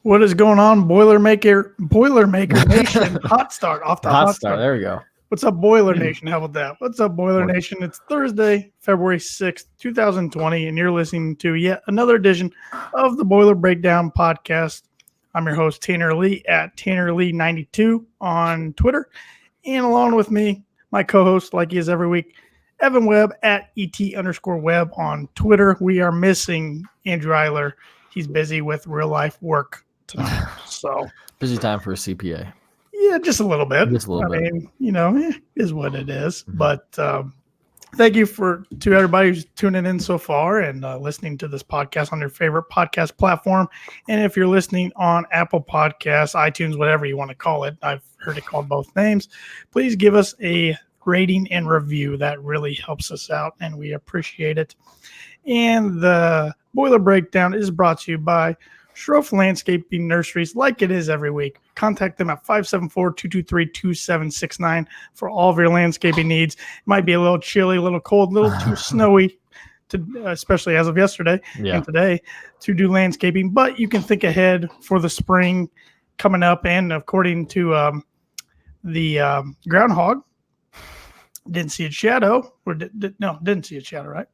What is going on, Boilermaker Nation? Hot start off the Hot hot start. start. There we go. What's up, Boiler Nation? How about that? What's up, Boiler Nation? It's Thursday, February 6th, 2020, and you're listening to yet another edition of the Boiler Breakdown podcast. I'm your host, Tanner Lee, at TannerLee92 on Twitter. And along with me, my co-host, like he is every week, Evan Webb at ET_Webb on Twitter. We are missing Andrew Eiler. He's busy with real life work tonight. So busy time for a CPA. Yeah, just a little bit. Just a little bit. I mean, is what it is. Mm-hmm. But thank you to everybody who's tuning in so far and listening to this podcast on your favorite podcast platform. And if you're listening on Apple Podcasts, iTunes, whatever you want to call it, I've heard it called both names. Please give us a rating and review. That really helps us out, and we appreciate it. And the Boiler Breakdown is brought to you by Sroufe Landscape Nurseries, like it is every week. Contact them at 574-223-2769 for all of your landscaping needs. It might be a little chilly, a little cold, a little too snowy, especially as of yesterday and today, to do landscaping. But you can think ahead for the spring coming up. And according to the groundhog, didn't see a shadow. Didn't see a shadow, right?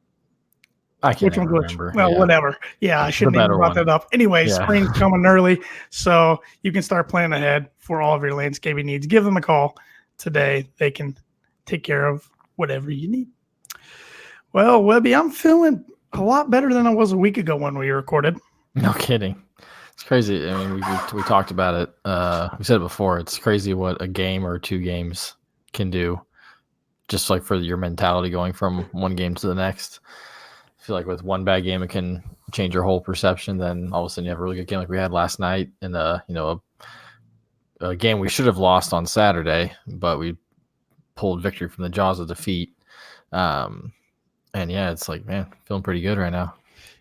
I can't remember. Well, whatever. Yeah, I shouldn't even brought that up. Anyway, spring's coming early, so you can start planning ahead for all of your landscaping needs. Give them a call today. They can take care of whatever you need. Well, Webby, I'm feeling a lot better than I was a week ago when we recorded. No kidding. It's crazy. I mean, we talked about it. We said it before. It's crazy what a game or two games can do, just like for your mentality going from one game to the next. I feel like with one bad game, it can change your whole perception. Then all of a sudden you have a really good game like we had last night in a game we should have lost on Saturday, but we pulled victory from the jaws of defeat. And yeah, it's like, man, feeling pretty good right now.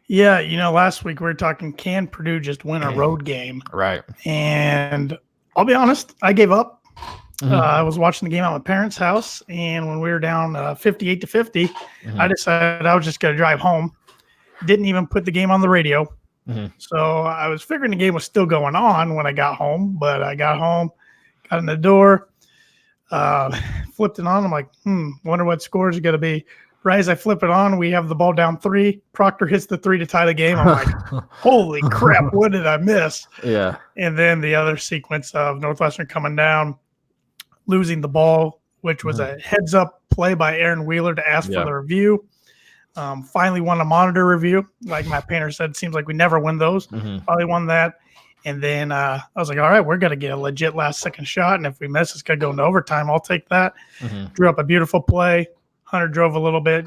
Yeah, last week we were talking, can Purdue just win a road game? Right. And I'll be honest, I gave up. Mm-hmm. I was watching the game at my parents' house, and when we were down 58-50, I decided I was just going to drive home. Didn't even put the game on the radio. So I was figuring the game was still going on when I got home, but I got home, got in the door, flipped it on. I'm like, wonder what score is going to be. Right as I flip it on, we have the ball down 3. Proctor hits the 3 to tie the game. I'm like, holy crap, what did I miss? Yeah. And then the other sequence of Northwestern coming down, losing the ball, which was a heads-up play by Aaron Wheeler to ask for the review. Finally won a monitor review. Like Matt Painter said, it seems like we never win those. Finally won that. And then I was like, all right, we're going to get a legit last-second shot, and if we miss, it's going to go into overtime. I'll take that. Drew up a beautiful play. Hunter drove a little bit,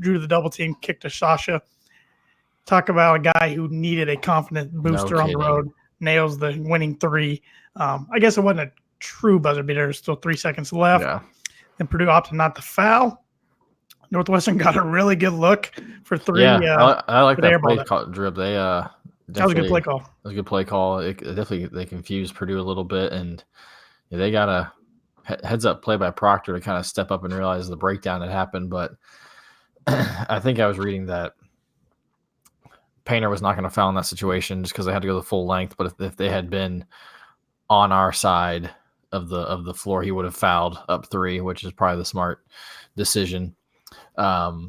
drew the double team, kicked to Sasha. Talk about a guy who needed a confident booster on the road. Nails the winning 3. I guess it wasn't a true buzzer beater. There's still 3 seconds left. Yeah. And Purdue opted not to foul. Northwestern got a really good look for 3. Yeah, I like that play call, Drip. That was a good play call. It was a good play call. They confused Purdue a little bit, and they got a heads up play by Proctor to kind of step up and realize the breakdown had happened. But I think I was reading that Painter was not going to foul in that situation just because they had to go the full length. But if they had been on our side of the floor, he would have fouled up 3, which is probably the smart decision. But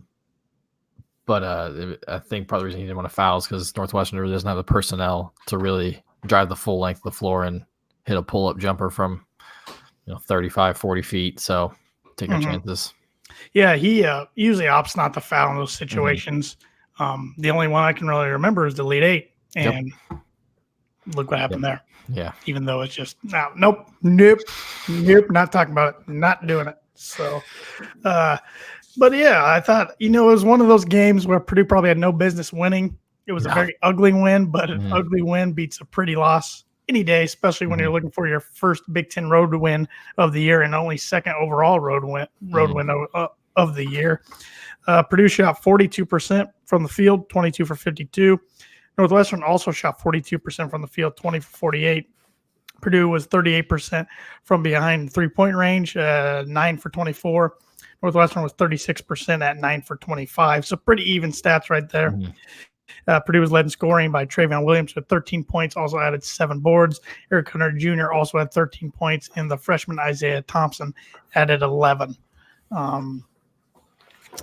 I think probably the reason he didn't want to foul is because Northwestern really doesn't have the personnel to really drive the full length of the floor and hit a pull-up jumper from 35, 40 feet. So take our chances. Yeah, he usually opts not to foul in those situations. The only one I can really remember is the Elite 8, and look what happened there. Yeah. Even though it's just, nope, not talking about it, not doing it. So, but yeah, I thought, it was one of those games where Purdue probably had no business winning. It was a very ugly win, but an ugly win beats a pretty loss any day, especially when you're looking for your first Big Ten road win of the year and only second overall road win of the year. Purdue shot 42% from the field, 22 for 52. Northwestern also shot 42% from the field, 20 for 48. Purdue was 38% from behind three-point range, 9 for 24. Northwestern was 36% at 9 for 25. So pretty even stats right there. Purdue was led in scoring by Travion Williams with 13 points, also added 7 boards. Eric Hunter Jr. also had 13 points, and the freshman Isaiah Thompson added 11. I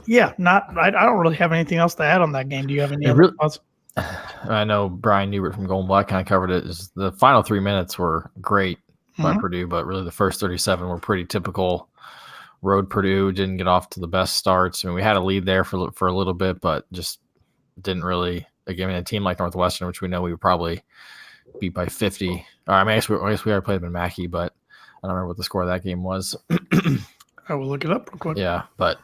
don't really have anything else to add on that game. Do you have any other thoughts? I know Brian Newbert from Golden Black kind of covered it. The final 3 minutes were great by Purdue, but really the first 37 were pretty typical road Purdue. Didn't get off to the best starts. I mean, we had a lead there for a little bit, but just didn't really. Again, a team like Northwestern, which we know we would probably beat by 50. Or I guess we already played them in Mackey, but I don't remember what the score of that game was. I will look it up real quick. Yeah, but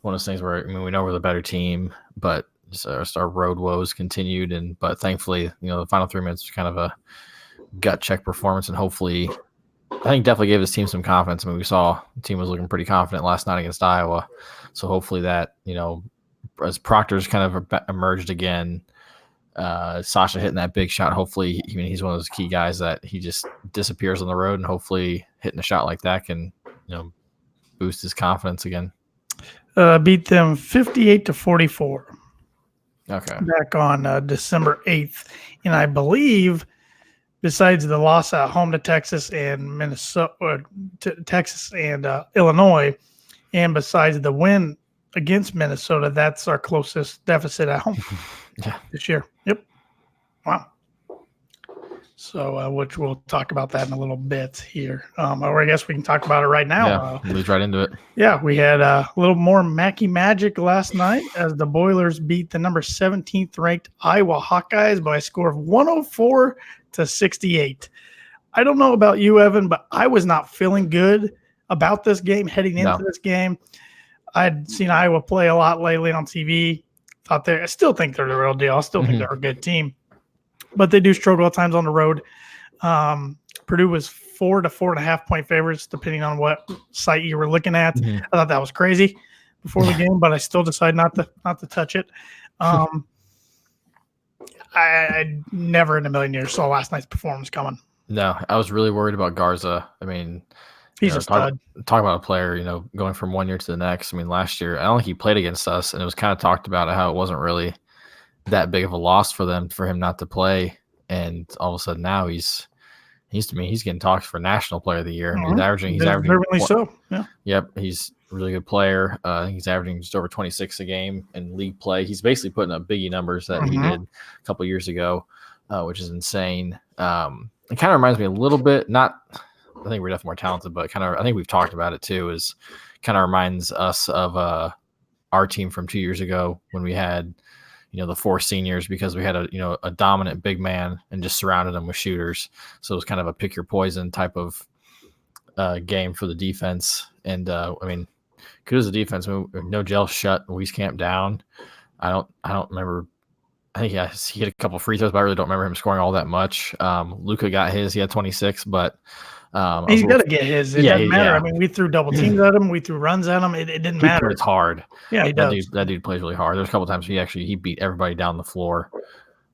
one of those things where we know we're the better team, but just our road woes continued, but thankfully, the final 3 minutes was kind of a gut check performance, and hopefully, I think definitely gave this team some confidence. I mean, we saw the team was looking pretty confident last night against Iowa, so hopefully that as Proctor's kind of emerged again, Sasha hitting that big shot. Hopefully, he's one of those key guys that he just disappears on the road, and hopefully hitting a shot like that can boost his confidence again. Beat them 58-44. Okay. Back on December 8th. And I believe besides the loss at home to Texas and Minnesota, Illinois, and besides the win against Minnesota, that's our closest deficit at home this year. Yep. Wow. So, which we'll talk about that in a little bit here. Or I guess we can talk about it right now. Yeah, lead right into it. Yeah, we had a little more Mackey magic last night as the Boilers beat the number 17th ranked Iowa Hawkeyes by a score of 104-68. I don't know about you, Evan, but I was not feeling good about this game heading into this game. I'd seen Iowa play a lot lately on TV. I still think they're the real deal. I still think they're a good team. But they do struggle at times on the road. Purdue was 4 to 4.5 point favorites, depending on what site you were looking at. I thought that was crazy before the game, but I still decided not to touch it. I never in a million years saw last night's performance coming. No, I was really worried about Garza. I mean, he's a stud. Talk about a player, going from one year to the next. I mean, last year, I don't think he played against us, and it was kind of talked about how it wasn't really that big of a loss for him not to play, and all of a sudden now he's getting talked for National Player of the Year. He's averaging so. Yeah. Yep, he's a really good player. I think he's averaging just over 26 a game in league play. He's basically putting up biggie numbers that he did a couple years ago, which is insane. It kind of reminds me a little bit. I think we're definitely more talented, but I think we've talked about it too. Is kind of reminds us of our team from 2 years ago when we had the 4 seniors, because we had a dominant big man and just surrounded them with shooters. So it was kind of a pick your poison type of game for the defense. And kudos to the defense. No gel shut Wieskamp down. I don't remember. I think he hit a couple free throws, but I really don't remember him scoring all that much. Luka got his. He had 26, but he's got to get his. It doesn't matter. I mean, we threw double teams at him. We threw runs at him. It didn't matter. It's hard. Yeah, he does. That dude plays really hard. There's a couple times he beat everybody down the floor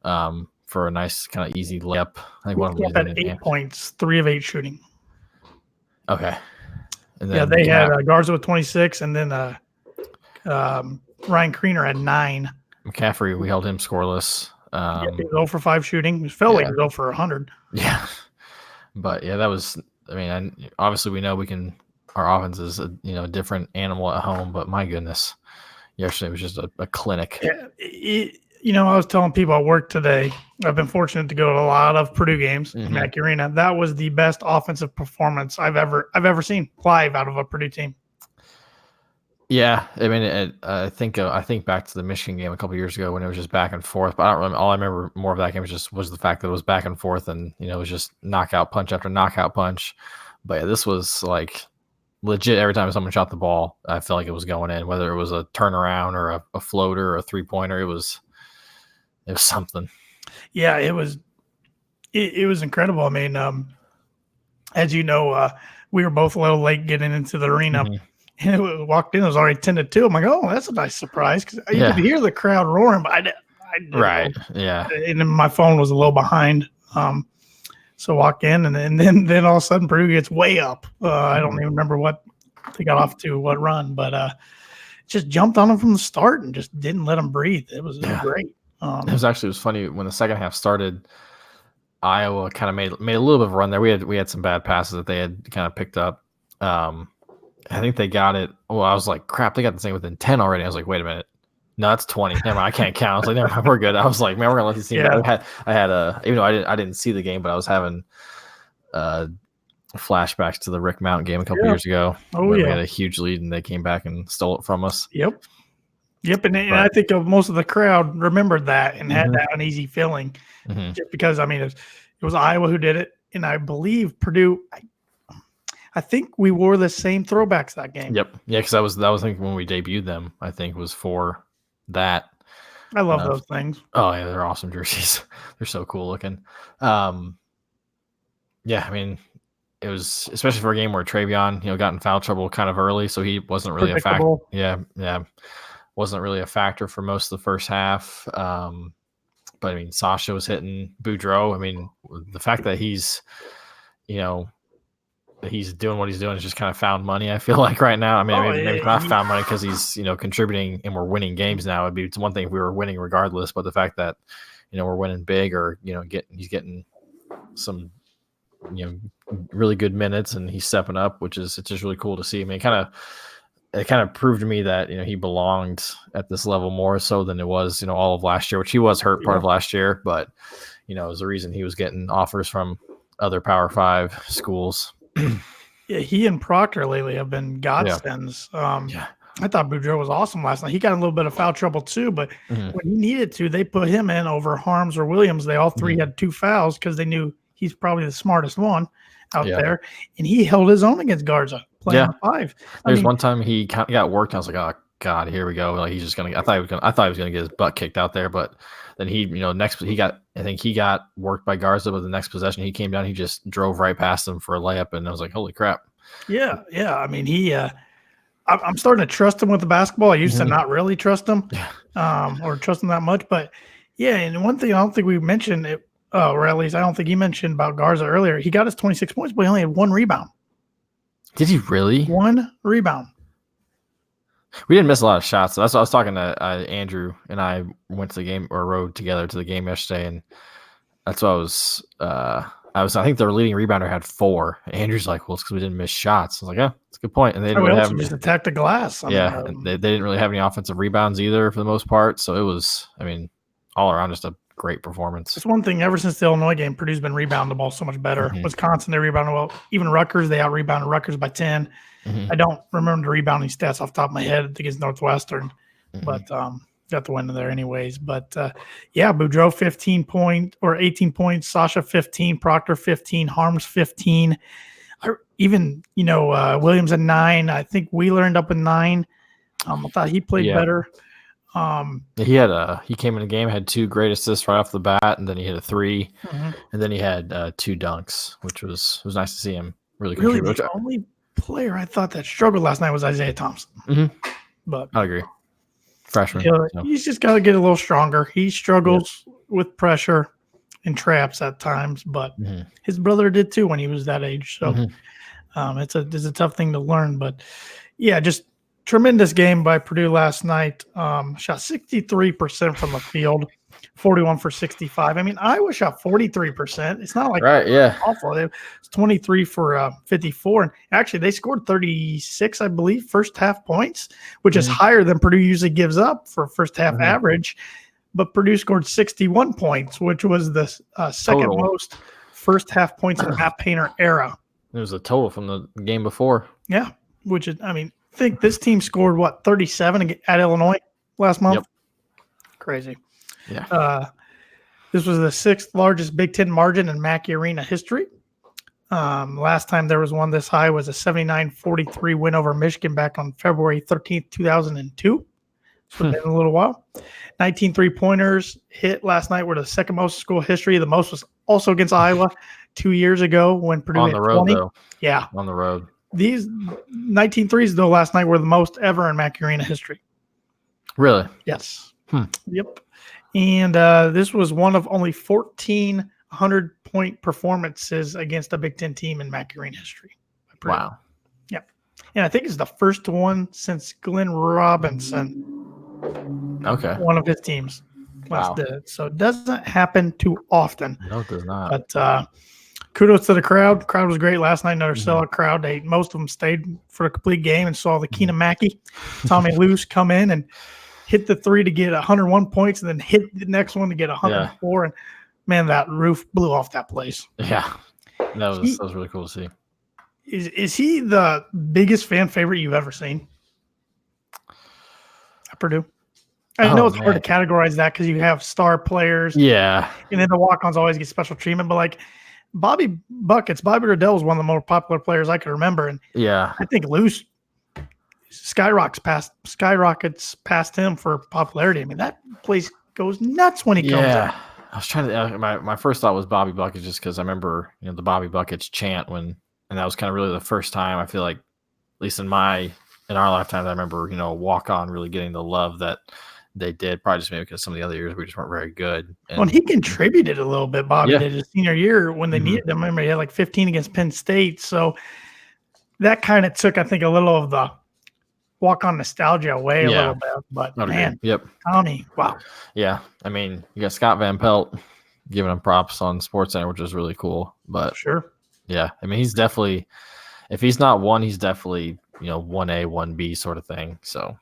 for a nice kind of easy layup. I think one of them had 8 points, 3 of 8 shooting. Okay. And then they had Garza with 26, and then Ryan Kriener had 9. McCaffrey, we held him scoreless. He was 0 for 5 shooting. It felt like he was 0 for 100. Yeah. But yeah, that was. Obviously we know our offense is a different animal at home. But my goodness, yesterday was just a clinic. Yeah, I was telling people at work today. I've been fortunate to go to a lot of Purdue games in Mackey Arena. That was the best offensive performance I've ever seen live out of a Purdue team. Yeah, I think back to the Michigan game a couple years ago when it was just back and forth. But I don't remember. All I remember more of that game was the fact that it was back and forth, and it was just knockout punch after knockout punch. But yeah, this was like legit. Every time someone shot the ball, I felt like it was going in. Whether it was a turnaround or a floater or a 3-pointer, it was something. Yeah, it was incredible. I mean, as you know, we were both a little late getting into the arena. And it walked in, it was already 10-2. I'm like, oh, that's a nice surprise, because you could hear the crowd roaring, but I didn't. Right, yeah. And then my phone was a little behind. So walk in, and then all of a sudden Purdue gets way up. I don't even remember what they got off to, what run, but just jumped on them from the start and just didn't let them breathe. It was great. It was funny when the second half started. Iowa kind of made a little bit of a run there. We had some bad passes that they had kind of picked up. I think they got it. Well, I was like, crap, they got this thing within 10 already. I was like, wait a minute. No, that's 20. Never mind, I can't count. I was like, never mind, we're good. I was like, man, we're gonna let this team. Yeah. I had even though I didn't see the game, but I was having flashbacks to the Rick Mountain game a couple years ago. Oh, when yeah. we had a huge lead and they came back and stole it from us. Yep. And I think most of the crowd remembered that and had that uneasy feeling, just because it was Iowa who did it, and I believe Purdue. I think we wore the same throwbacks that game. Yep. Yeah, because that was when we debuted them. I think was for that. I love those things. Oh yeah, they're awesome jerseys. They're so cool looking. Yeah, I mean, it was especially for a game where Travion, got in foul trouble kind of early, so he wasn't really a factor. Yeah, wasn't really a factor for most of the first half. But I mean, Sasha was hitting Boudreaux. I mean, the fact that he's doing what he's doing is just kind of found money. I feel like right now. I mean, maybe not found money because he's contributing and we're winning games now. It's one thing if we were winning regardless, but the fact that we're winning big or he's getting some really good minutes and he's stepping up, it's just really cool to see. I mean, it kind of proved to me that he belonged at this level more so than it was all of last year, which he was hurt part of last year, but it was the reason he was getting offers from other Power 5 schools. Yeah, he and Proctor lately have been godsends. I thought Boudreaux was awesome last night. He got in a little bit of foul trouble too, but when he needed to, they put him in over Harms or Williams. They all three had 2 fouls because they knew he's probably the smartest one out there, and he held his own against Garza playing 5. There's one time he got worked. I was like, oh God, here we go. Like he's just gonna. I thought he was gonna get his butt kicked out there, but then he got worked by Garza, but the next possession he came down, he just drove right past him for a layup, and I was like, holy crap. Yeah. I mean, I'm starting to trust him with the basketball. I used to not really trust him, or trust him that much, but yeah. And one thing I don't think we mentioned it. Or at least I don't think he mentioned about Garza earlier. He got his 26 points, but he only had 1 rebound. Did he really? 1 rebound. We didn't miss a lot of shots. So that's what I was talking to Andrew, and I went to the game or rode together to the game yesterday, and that's what I think their leading rebounder had 4. Andrew's like, well, it's because we didn't miss shots. I was like, yeah, that's a good point. And they didn't really have just attack the glass. They didn't really have any offensive rebounds either for the most part. So it was, all around just a great performance. It's one thing ever since the Illinois game, Purdue's been rebounding the ball so much better. Wisconsin, they rebounded well. Even Rutgers, they out-rebounded Rutgers by 10. I don't remember the rebounding stats off the top of my head against Northwestern, but got the win there anyways. But, Boudreaux 18 points, Sasha 15, Proctor 15, Harms 15. Williams at 9. I think Wheeler ended up at 9. I thought he played better. He came in the game, had 2 great assists right off the bat, and then he hit a 3, and then he had 2 dunks, which was nice to see him really contribute. The only player I thought that struggled last night was Isaiah Thompson. But I agree. Freshman. He's just got to get a little stronger. He struggles with pressure and traps at times, but his brother did too when he was that age. So it's a tough thing to learn. But just tremendous game by Purdue last night. Shot 63% from the field, 41 for 65. I mean, Iowa shot 43%. It's not like awful. It's 23 for 54. And actually, they scored 36, I believe, first half points, which is higher than Purdue usually gives up for first half average. But Purdue scored 61 points, which was the second most first half points in the Matt Painter era. It was a total from the game before. Yeah, which is, I think this team scored 37 at Illinois last month. Yep. Crazy. Yeah. This was the 6th largest Big Ten margin in Mackey Arena history. Last time there was one this high was a 79-43 win over Michigan back on February 13th, 2002. So it's been a little while. 19 3-pointers hit last night were the second most in school history. The most was also against Iowa 2 years ago when Purdue on the road 20. though. Yeah, on the road. These 19 threes, though, last night were the most ever in Mackey Arena history. Really? Yes. Yep. And this was one of only 14 100-point performances against a Big Ten team in Mackey Arena history. Wow. Yep. And I think it's the first one since Glenn Robinson. Okay. One of his teams. Wow. did it. So it doesn't happen too often. No, it does not. But kudos to the crowd. The crowd was great last night. Another Mhm. sellout crowd. Most of them stayed for a complete game and saw the Mhm. Keenan Mackey, Tommy Luce come in and hit the three to get 101 points, and then hit the next one to get 104. And man, that roof blew off that place. Yeah, that was really cool to see. Is he the biggest fan favorite you've ever seen at Purdue? I know it's hard to categorize that because you have star players. Yeah. And then the walk-ons always get special treatment. But like Bobby Riddell was one of the more popular players I could remember. And yeah, I think Luce skyrockets past him for popularity. I mean, that place goes nuts when he comes in. I was trying to. My first thought was Bobby Buckets, just because I remember the Bobby Buckets chant and that was kind of really the first time I feel like, at least in our lifetime, I remember a walk on really getting the love that they did. Probably just maybe because some of the other years we just weren't very good. And he contributed a little bit. Bobby did his senior year when they needed him. I remember he had like 15 against Penn State, so that kind of took, I think, a little of the walk-on nostalgia away a little bit. But man, Tommy, wow. Yeah, I mean, you got Scott Van Pelt giving him props on SportsCenter, which is really cool. But sure, yeah, I mean, he's definitely, if he's not one, he's definitely 1A, 1B sort of thing. So,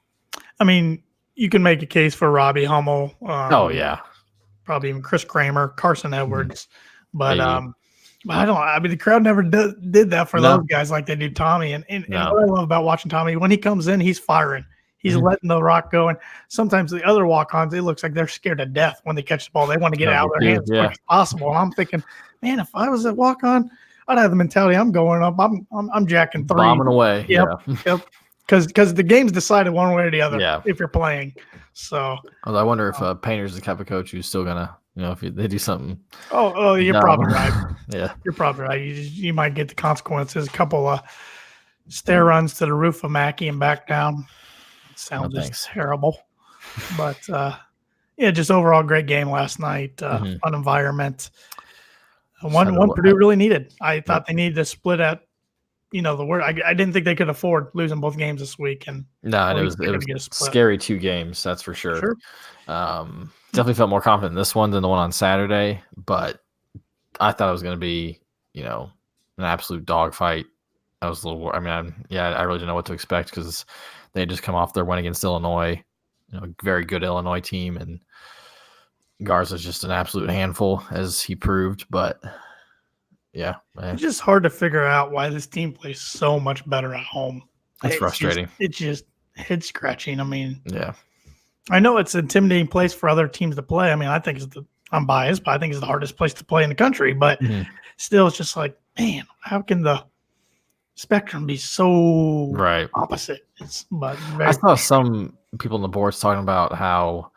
I mean, you can make a case for Robbie Hummel. Probably even Chris Kramer, Carson Edwards, but I don't. I mean, the crowd never did that for those guys like they do Tommy. And what I love about watching Tommy, when he comes in, he's firing. He's letting the rock go. And sometimes the other walk-ons, it looks like they're scared to death when they catch the ball. They want to get it out of their hands as quick as possible. And I'm thinking, man, if I was a walk-on, I'd have the mentality. I'm going up. I'm jacking three, bombing away. Yep. Because the game's decided one way or the other if you're playing. So, although I wonder if Painter's the type of coach who's still gonna, if they do something. Oh, you're probably right. Yeah, you're probably right. You might get the consequences. A couple of stair runs to the roof of Mackey and back down. Sounds just terrible. But just overall great game last night. Fun environment. One Purdue really needed. I thought they needed to split at. The word. I didn't think they could afford losing both games this week, and it was scary 2 games. That's for sure. Definitely felt more confident in this one than the one on Saturday, but I thought it was going to be, an absolute dogfight. I was a little. I mean, I really didn't know what to expect because they had just come off their win against Illinois, very good Illinois team, and Garza's just an absolute handful as he proved, but. Yeah, man. It's just hard to figure out why this team plays so much better at home. It's frustrating. It's just head scratching. I mean, I know it's an intimidating place for other teams to play. I mean, I'm biased, but I think it's the hardest place to play in the country. But still, it's just like, man, how can the spectrum be so opposite? I saw some people on the boards talking about how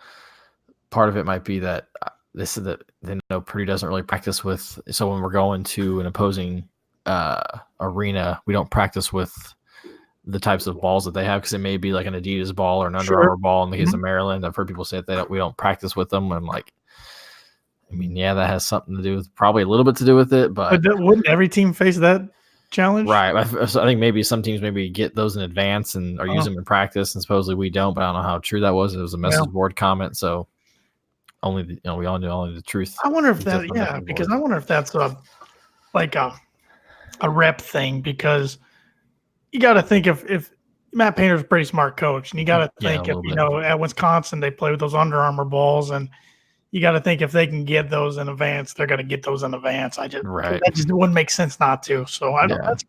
part of it might be that. They said that they know Purdue doesn't really practice with. So when we're going to an opposing arena, we don't practice with the types of balls that they have because it may be like an Adidas ball or an Under Armour ball in the case of Maryland. I've heard people say that we don't practice with them. And like, I mean, that has something to do with probably a little bit to do with it, but wouldn't every team face that challenge? Right. I think maybe some teams maybe get those in advance and are using them in practice, and supposedly we don't. But I don't know how true that was. It was a message board comment, so. We all knew only the truth. I wonder if because I wonder if that's a rep thing, because you got to think if Matt Painter's a pretty smart coach, and you got to think if at Wisconsin they play with those Under Armour balls, and you got to think if they can get those in advance, they're going to get those in advance. That just wouldn't make sense not to. So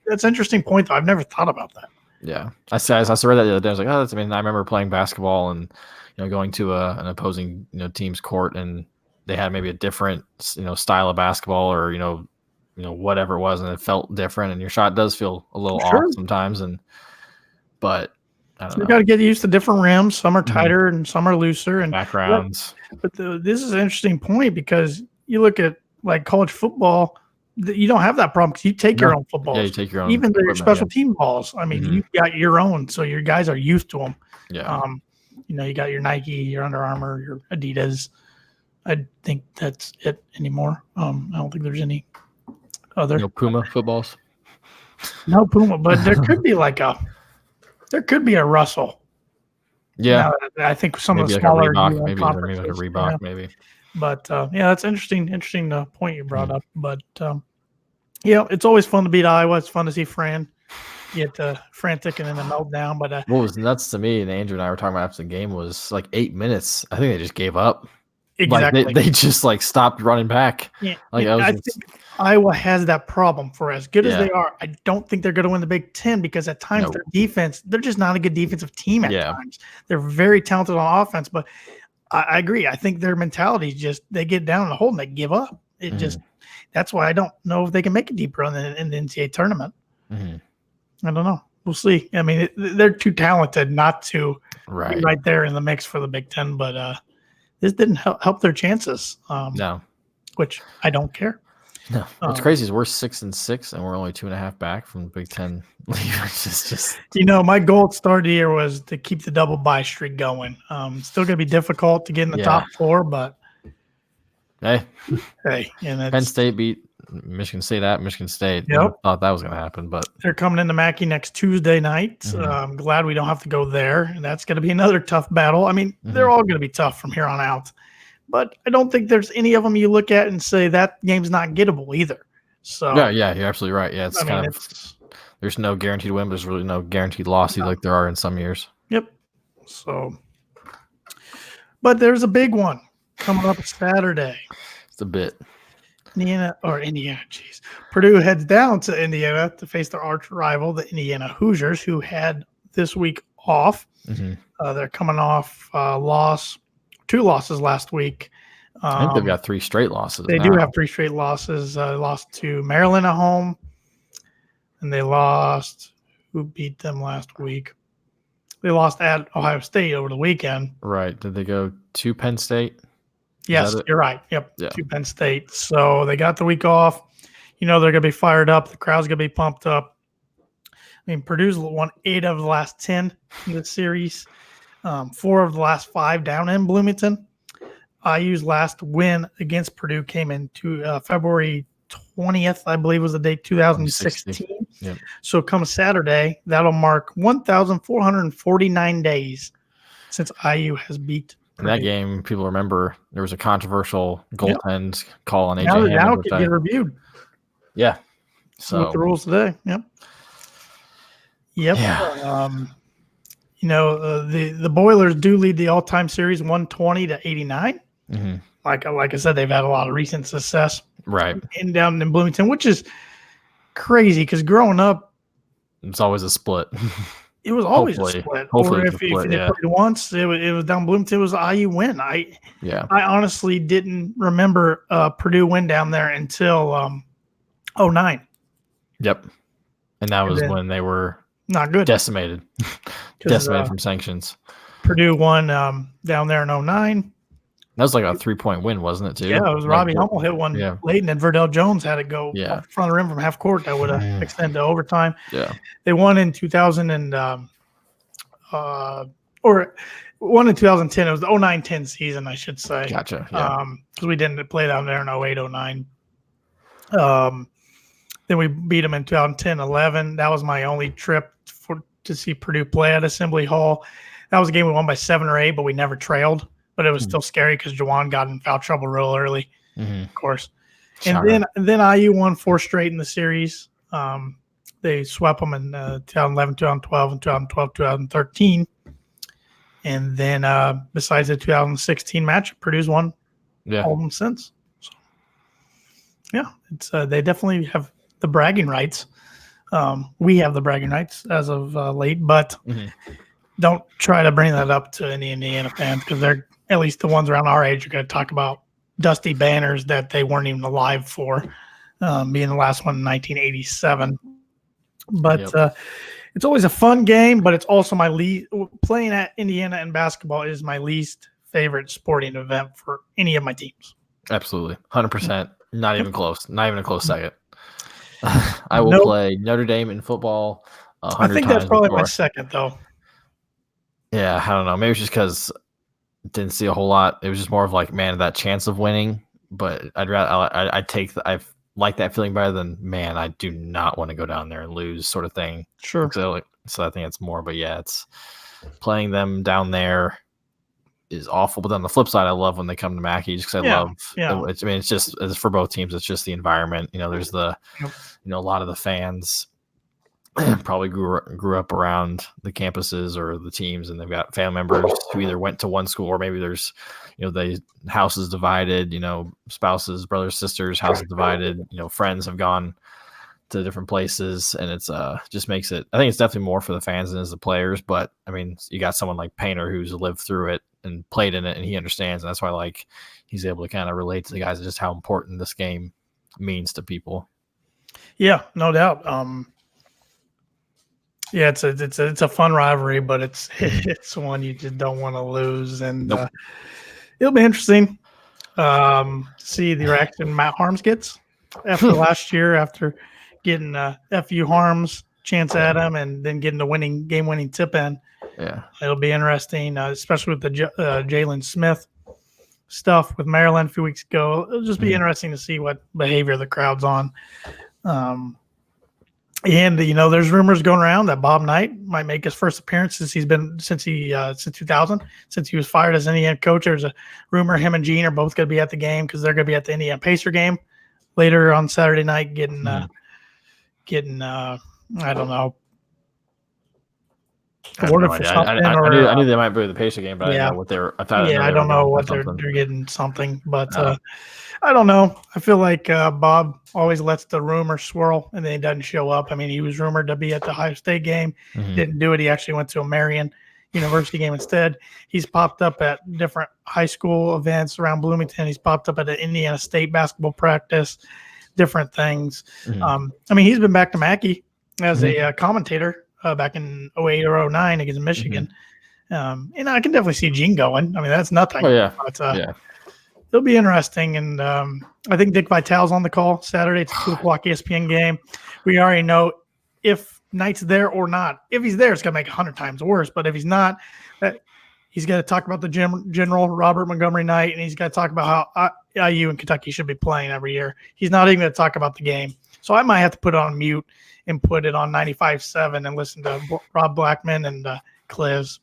that's an interesting point though. I've never thought about that. Yeah, I read that the other day. I was like, I remember playing basketball and. Going to an opposing team's court, and they had maybe a different style of basketball or whatever it was, and it felt different, and your shot does feel a little off sometimes. But I don't know. You got to get used to different rims. Some are tighter and some are looser, and backgrounds. But this is an interesting point because you look at like college football. You don't have that problem because you take your own footballs. Yeah, you take your own. Even your special team balls. I mean, you've got your own, so your guys are used to them. Yeah. You got your Nike, your Under Armour, your Adidas. I think that's it anymore. I don't think there's any other. No Puma footballs. No Puma, but there could be a Russell Yeah, Now, I think some of maybe the like a smaller Reebok, D1 maybe like a conferences. Reebok, Yeah. maybe. But yeah, that's interesting point you brought Mhm. up. But it's always fun to beat Iowa. It's fun to see Fran get frantic and then a meltdown. But What was nuts to me, and Andrew and I were talking about after the game, was like 8 minutes. I think they just gave up. Like exactly. they just like stopped running back. Yeah, Like I I was, think Iowa has that problem. For as good as yeah, they are, I don't think they're going to win the Big Ten because at times no, their defense, they're just not a good defensive team. At yeah, times, they're very talented on offense, but I agree. I think their mentality is just they get down in the hole and they give up. It just that's why I don't know if they can make a deep run in the NCAA tournament. mm-hmm. I don't know. We'll see. I mean, they're too talented not to be right there in the mix for the Big Ten, but this didn't help their chances. No, Which I don't care. no. What's crazy is we're 6-6 and we're only 2.5 back from the Big Ten league. It's just my goal at the start of the year was to keep the double bye streak going. Still going to be difficult to get in the top 4, but hey, and Penn State beat Michigan State at Michigan State. Yep. Thought that was going to happen, but they're coming into Mackey next Tuesday night. I'm glad we don't have to go there. And that's going to be another tough battle. I mean, they're all going to be tough from here on out. But I don't think there's any of them you look at and say that game's not gettable either. So yeah, you're absolutely right. Yeah, there's no guaranteed win, but there's really no guaranteed loss like there are in some years. Yep. So, but there's a big one coming up Saturday. It's a bit. Indiana. Jeez. Purdue heads down to Indiana to face their arch rival, the Indiana Hoosiers, who had this week off. They're coming off two losses last week. I think they've got 3 straight losses. They do have 3 straight losses. Lost to Maryland at home, and they lost. Who beat them last week? They lost at Ohio State over the weekend. Right. Did they go to Penn State? Yes, you're right. Yep, yeah. To Penn State. So they got the week off. They're going to be fired up. The crowd's going to be pumped up. I mean, Purdue's won 8 of the last 10 in the series, 4 of the last 5 down in Bloomington. IU's last win against Purdue came into February 20th, I believe was the date, 2016. Yep. So come Saturday, that'll mark 1,449 days since IU has beat in that game, people remember there was a controversial goaltend call on AJ Hammond. Now it can get reviewed. Yeah. So with the rules today. Yep. Yeah. The Boilers do lead the all-time series 120-89. Like I said, they've had a lot of recent success. Right. Down in Bloomington, which is crazy because growing up, it's always a split. It was always a split. Hopefully, or if they played once, it was down Bloomington. It was IU win. I honestly didn't remember Purdue win down there until 2009. Yep, and that was when they were not good, decimated from sanctions. Purdue won down there in 2009. That was like a 3-point win, wasn't it? Too. Yeah, it was Robbie Hummel hit one late, and then Verdell Jones had it go up front of the rim from half court. That would have extended to overtime. Yeah, they won in 2000 and won in 2010. It was the 09-10 season, I should say. Gotcha. Yeah. Because we didn't play down there in 08-09. Then we beat them in 2010-11. That was my only trip to see Purdue play at Assembly Hall. That was a game we won by 7 or 8, but we never trailed. But it was still scary because Jawan got in foul trouble real early, of course. And then IU won 4 straight in the series. They swept them in 2011, 2012, and 2012, 2013. And then besides the 2016 match, Purdue's won all of them since. So, it's they definitely have the bragging rights. We have the bragging rights as of late, but don't try to bring that up to any Indiana fans because they're at least the ones around our age are going to talk about dusty banners that they weren't even alive for, being the last one in 1987. But it's always a fun game, but it's also my least – playing at Indiana in basketball is my least favorite sporting event for any of my teams. Absolutely. 100%. Not even close. Not even a close second. I will play Notre Dame in football 100 times. I think that's probably my second, though. Yeah, I don't know. Maybe it's just because didn't see a whole lot. It was just more of like, man, that chance of winning. But I'd rather I like that feeling better than, man, I do not want to go down there and lose sort of thing. Sure. So I think it's more. But yeah, playing them down there is awful. But on the flip side, I love when they come to Mackey just because I love. It's, I mean, it's for both teams. It's just the environment. There's the, a lot of the fans probably grew up around the campuses or the teams, and they've got family members who either went to one school or maybe there's, the house is divided. Spouses, brothers, sisters, house is divided. Friends have gone to different places, and it's just makes it. I think it's definitely more for the fans than as the players. But I mean, you got someone like Painter who's lived through it and played in it, and he understands, and that's why he's able to kind of relate to the guys and just how important this game means to people. Yeah, no doubt. Yeah, it's a fun rivalry, but it's one you just don't want to lose, and it'll be interesting to see the reaction Matt Harms gets after last year, after getting FU Harms chance at him, and then getting the game-winning tip in. Yeah, it'll be interesting, especially with the Jalen Smith stuff with Maryland a few weeks ago. It'll just be interesting to see what behavior the crowd's on. And there's rumors going around that Bob Knight might make his first appearance since 2000, since he was fired as Indiana coach. There's a rumor him and Gene are both going to be at the game because they're going to be at the Indiana Pacer game later on Saturday night, getting I don't know. I knew they might be the Pacer game, but I didn't know what they were. I don't know what they're getting something, but I don't know. I feel like Bob always lets the rumor swirl, and then he doesn't show up. I mean, he was rumored to be at the Ohio State game, didn't do it. He actually went to a Marion University game instead. He's popped up at different high school events around Bloomington. He's popped up at an Indiana State basketball practice, different things. I mean, he's been back to Mackey as a commentator back in 08 or 09 against Michigan. And I can definitely see Gene going. I mean, that's nothing. Oh, yeah. But, it'll be interesting. And I think Dick Vitale's on the call Saturday. It's a 2 o'clock ESPN game. We already know if Knight's there or not. If he's there, it's going to make 100 times worse. But if he's not, he's got to talk about the general, Robert Montgomery Knight, and he's got to talk about how IU and Kentucky should be playing every year. He's not even going to talk about the game. So I might have to put it on mute and put it on 95.7 and listen to Rob Blackman and Cliz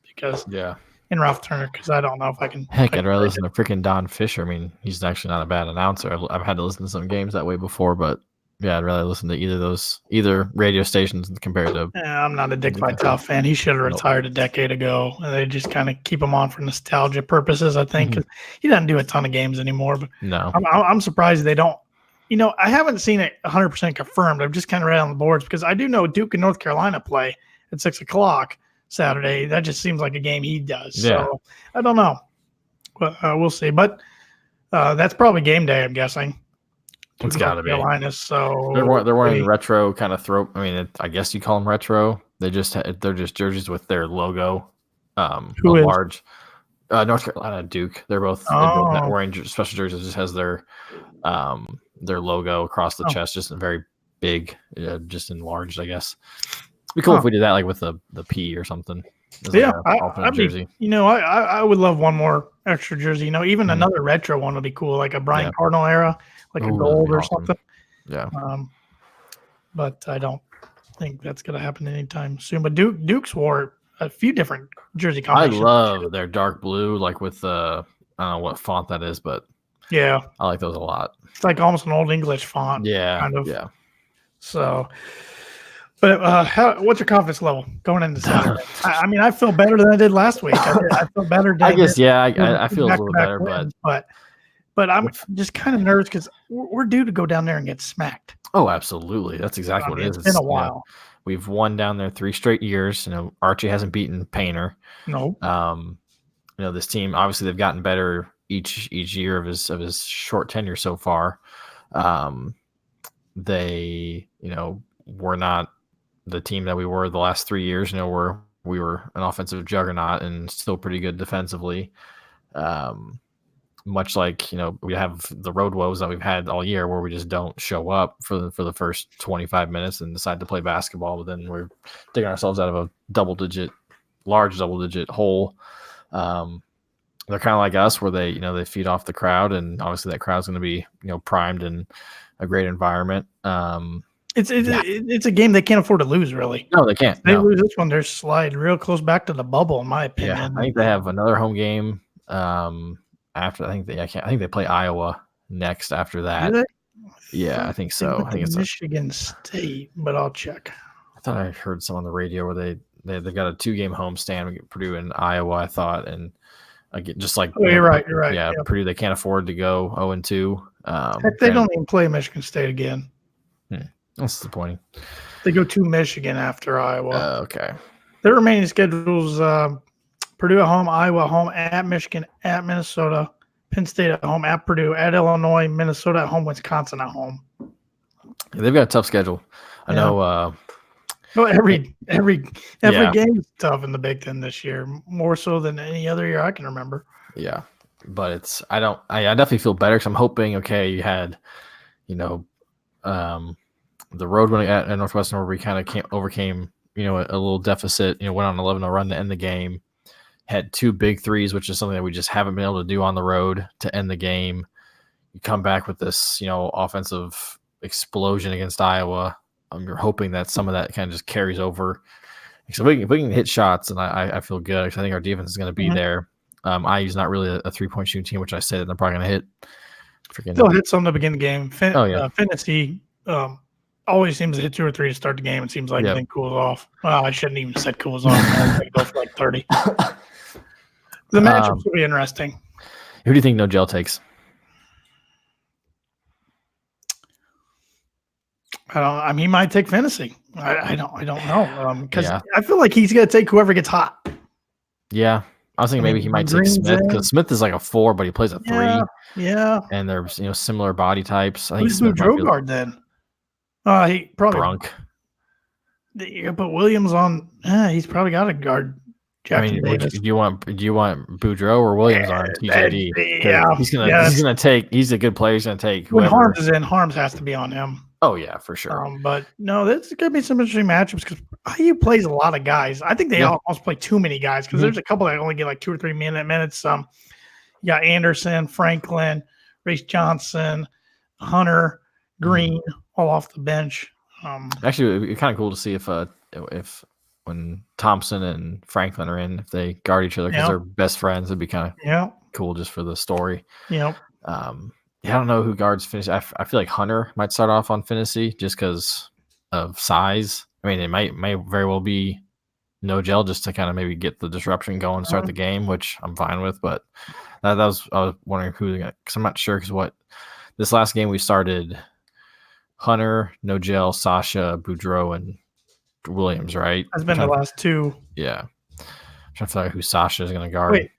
and Ralph Turner, because I don't know if I can. Heck, I'd rather listen to freaking Don Fisher. I mean, he's actually not a bad announcer. I've had to listen to some games that way before, but yeah, I'd rather listen to either radio stations compared to. Yeah, I'm not a Dick Vitale fan. He should have retired a decade ago. They just kind of keep him on for nostalgia purposes, I think. 'Cause he doesn't do a ton of games anymore. But no, I'm surprised they don't. I haven't seen it 100% confirmed. I've just kind of read on the boards because I do know Duke and North Carolina play at 6 o'clock Saturday. That just seems like a game he does. Yeah. So I don't know. But we'll see. But that's probably game day, I'm guessing. It's got to be. So they're wearing retro kind of throw. I mean, I guess you call them retro. They're just jerseys with their logo. Who is? Large. North Carolina, Duke. They're both wearing special jerseys. Just has their logo across the chest, just in very big, just enlarged, I guess. It'd be cool if we did that, like with the P or something. Yeah, I would love one more extra jersey. Even another retro one would be cool, like a Brian Cardinal era, like a gold or something. Yeah. But I don't think that's gonna happen anytime soon. But Duke's wore a few different jersey combinations. I love their dark blue, like with I don't know what font that is, but yeah, I like those a lot. It's like almost an old English font. Yeah, kind of. Yeah. So, but what's your confidence level going into Saturday? I mean, I feel better than I did last week. I feel better. I guess, I feel a little better, but I'm just kind of nervous because we're due to go down there and get smacked. Oh, absolutely. That's exactly what it is. It's been a while. We've won down there 3 straight years. Archie hasn't beaten Painter. No. This team, obviously, they've gotten better each year of his short tenure so far. They, were not the team that we were the last 3 years. Where we were an offensive juggernaut and still pretty good defensively. Much like, we have the road woes that we've had all year where we just don't show up for the first 25 minutes and decide to play basketball, but then we're digging ourselves out of a large double-digit hole. They're kind of like us where they feed off the crowd, and obviously that crowd's going to be, primed in a great environment. It's a game they can't afford to lose, really. No, they can't. If they No. lose this one, they're sliding real close back to the bubble, in my Yeah, opinion. I think they have another home game after. I think they play Iowa next after that. Do they? Yeah, I think so. I think it's Michigan State, but I'll check. I thought I heard some on the radio where they got a 2-game homestand, Purdue and Iowa. I thought, and again, just like You're right. You're right. Yeah, Yep. Purdue, they can't afford to go 0-2. Heck, they don't even play Michigan State again. That's disappointing. They go to Michigan after Iowa. Okay. Their remaining schedules: Purdue at home, Iowa at home, at Michigan, at Minnesota, Penn State at home, at Purdue, at Illinois, Minnesota at home, Wisconsin at home. Yeah, they've got a tough schedule. I know. Well, every game is tough in the Big Ten this year, more so than any other year I can remember. Yeah, but I definitely feel better because I'm hoping. Okay, you had, the road win at Northwestern where we kind of overcame, a little deficit. Went on 11-0 run to end the game. Had 2 big threes, which is something that we just haven't been able to do on the road to end the game. You come back with this, offensive explosion against Iowa. You're hoping that some of that kind of just carries over. So if we can hit shots, and I feel good because I think our defense is going to be there. IU's not really a 3-point shooting team, which I said that they're probably going to hit. They'll hit some to begin the game. Tennessee always seems to hit 2 or 3 to start the game. It seems like then cools off. Well, I shouldn't even said cools off. I go for like 30. The matchups will be interesting. Who do you think No Gel takes? He might take Fantasy. I don't know because I feel like he's going to take whoever gets hot. Yeah, I was thinking maybe he might take Smith because Smith is like a 4, but he plays a 3. Yeah, and they're similar body types. I think who's Boudreaux guard then? He probably Brunk. You put Williams on. He's probably got a guard. Do you want Boudreaux or Williams on TJD? Yeah, he's gonna take. He's a good player. He's gonna take whoever. When Harms is in, Harms has to be on him. Oh yeah, for sure. But no, there's gonna be some interesting matchups because IU plays a lot of guys. I think they almost play too many guys because there's a couple that only get like 2 or 3 minutes. You got Anderson, Franklin, Race Johnson, Hunter, Green, all off the bench. Actually, it'd be kind of cool to see if when Thompson and Franklin are in, if they guard each other because they're best friends, it'd be kind of cool just for the story. Yeah. I don't know who guards Finney. I feel like Hunter might start off on Finney just because of size. I mean, it may very well be No Gel just to kind of maybe get the disruption going and start the game, which I'm fine with. But I was wondering who, because I'm not sure because this last game we started Hunter, No Gel, Sasha, Boudreaux, and Williams, right? That's been the last 2. Yeah. I'm trying to figure out who Sasha is going to guard. Wait.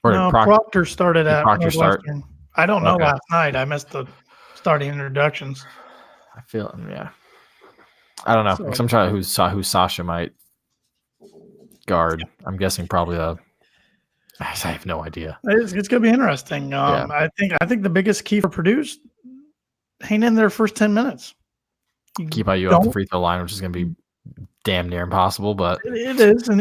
Proctor started at Northwestern. I don't know last night. I missed the starting introductions. I feel, I don't know. I'm trying to who Sasha might guard. I'm guessing probably I have no idea. It's going to be interesting. I think the biggest key for Purdue's hang in their first 10 minutes. Keep IU off the free throw line, which is going to be damn near impossible, but it is. And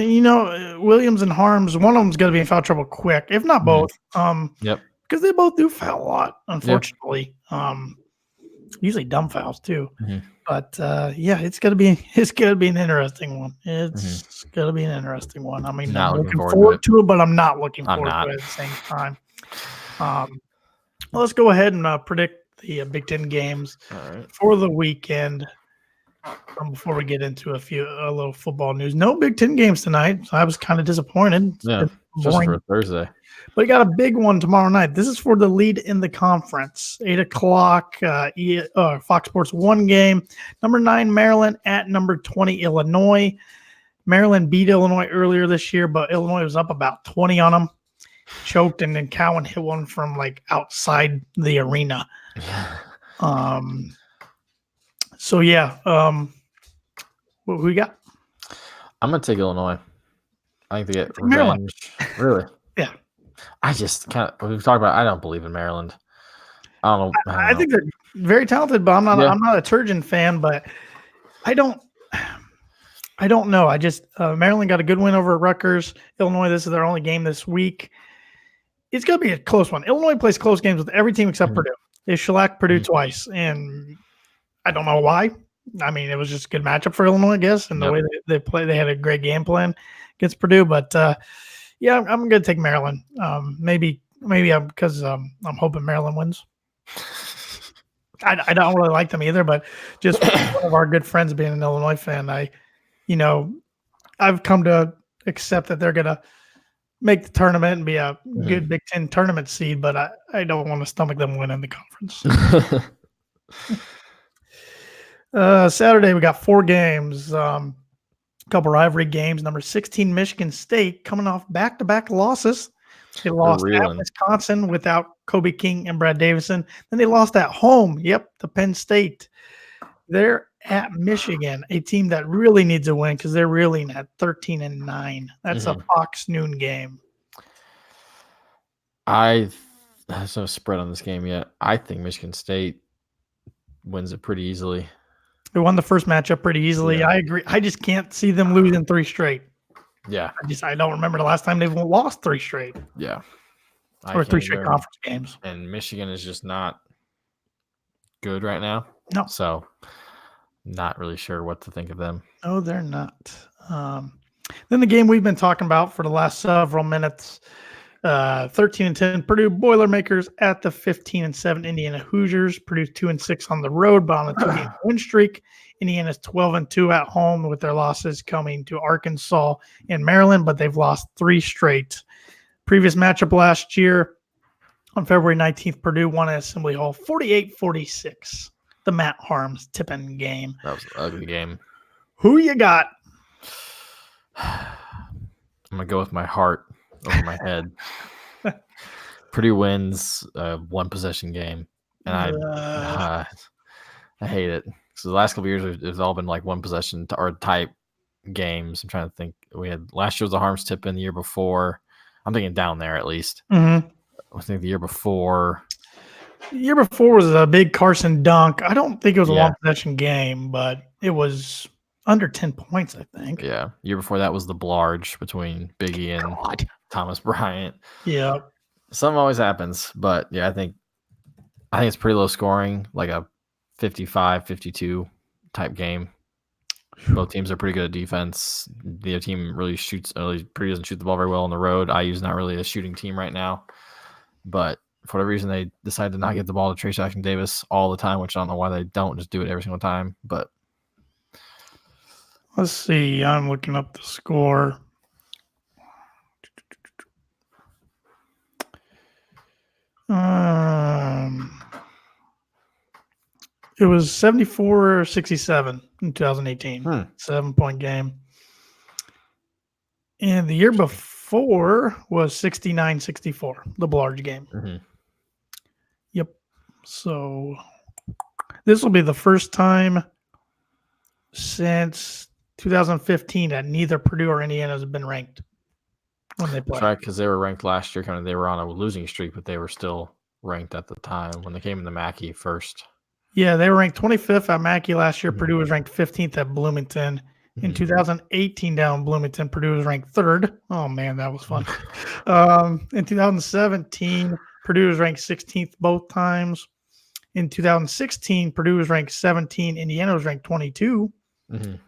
Williams and Harms, one of them's going to be in foul trouble quick, if not both. Because they both do foul a lot, unfortunately. Usually dumb fouls too. But it's gonna be an interesting one. It's gonna be an interesting one. I mean, I'm looking forward to it, but I'm not looking forward to it at the same time. Let's go ahead and predict the Big Ten games for the weekend. Before we get into a little football news, no Big Ten games tonight. So I was kind of disappointed. Just for Thursday. But we got a big one tomorrow night. This is for the lead in the conference. 8:00, Fox Sports 1 game. Number 9 Maryland at number 20 Illinois. Maryland beat Illinois earlier this year, but Illinois was up about 20 on them. Choked, and then Cowan hit one from like outside the arena. What we got? I'm gonna take Illinois. I think they get revenge. Maryland. Really? Yeah. I just kind of we've talked about. I don't believe in Maryland. I don't know. I think they're very talented, but I'm not a Turgeon fan. But I don't know. I just Maryland got a good win over Rutgers. Illinois. This is their only game this week. It's gonna be a close one. Illinois plays close games with every team except Purdue. They shellacked Purdue Mhm. twice, and I don't know why. I mean, it was just a good matchup for Illinois, I guess, and the Yep. way they play, they had a great game plan against Purdue. But yeah, I'm going to take Maryland. Maybe I'm because I'm hoping Maryland wins. I don't really like them either, but just one of our good friends being an Illinois fan, I've come to accept that they're going to make the tournament and be a good Big Ten tournament seed, but I don't want to stomach them winning the conference. Saturday, we got 4 games, a couple rivalry games. Number 16, Michigan State, coming off back-to-back losses. They lost at reeling. Wisconsin without Kobe King and Brad Davison. Then they lost at home, to Penn State. They're at Michigan, a team that really needs a win because they're reeling at 13-9. That's a Fox noon game. There's no spread on this game yet. I think Michigan State wins it pretty easily. They won the first matchup pretty easily. Yeah. I agree. I just can't see them losing 3 straight. Yeah. I don't remember the last time they've lost 3 straight. Yeah. Or 3 straight conference games. And Michigan is just not good right now. No. So not really sure what to think of them. No, they're not. Then the game we've been talking about for the last several minutes, 13-10 Purdue Boilermakers at the 15-7 Indiana Hoosiers. Purdue 2-6 on the road, but on a 2-game win streak. Indiana's 12-2 at home with their losses coming to Arkansas and Maryland, but they've lost 3 straight. Previous matchup last year on February 19th, Purdue won at Assembly Hall 48-46. The Matt Harms Tippin game. That was an ugly game. Who you got? I'm going to go with my heart over my head. Purdue wins a 1-possession game, and I hate it. So the last couple of years, it's all been like 1-possession or type games. I'm trying to think. We had last year was the Harms Tippin. The year before, I'm thinking down there at least. Mm-hmm. I think the year before. The year before was a big Carson dunk. I don't think it was a 1-possession game, but it was under 10 points, I think. Yeah. Year before that was the Blarge between Biggie and Thomas Bryant. Yeah. Something always happens, but yeah, I think it's pretty low scoring, like a 55-52 type game. Both teams are pretty good at defense. The other team really Purdue doesn't shoot the ball very well on the road. IU's not really a shooting team right now, but for whatever reason, they decide to not give the ball to Trace Jackson Davis all the time, which I don't know why they don't just do it every single time. But let's see. I'm looking up the score. It was 74-67 in 2018. 7-point game. And the year before was 69-64, the Blarge game. Mm-hmm. Yep. So this will be the first time since 2015 that neither Purdue or Indiana has been ranked when they play. That's right, because they were ranked last year. They were on a losing streak, but they were still ranked at the time when they came in the Mackey first. Yeah, they were ranked 25th at Mackey last year. Mm-hmm. Purdue was ranked 15th at Bloomington. In 2018, down in Bloomington, Purdue was ranked 3rd. Oh, man, that was fun. In 2017, Purdue was ranked 16th both times. In 2016, Purdue was ranked 17. Indiana was ranked 22. Mm-hmm. And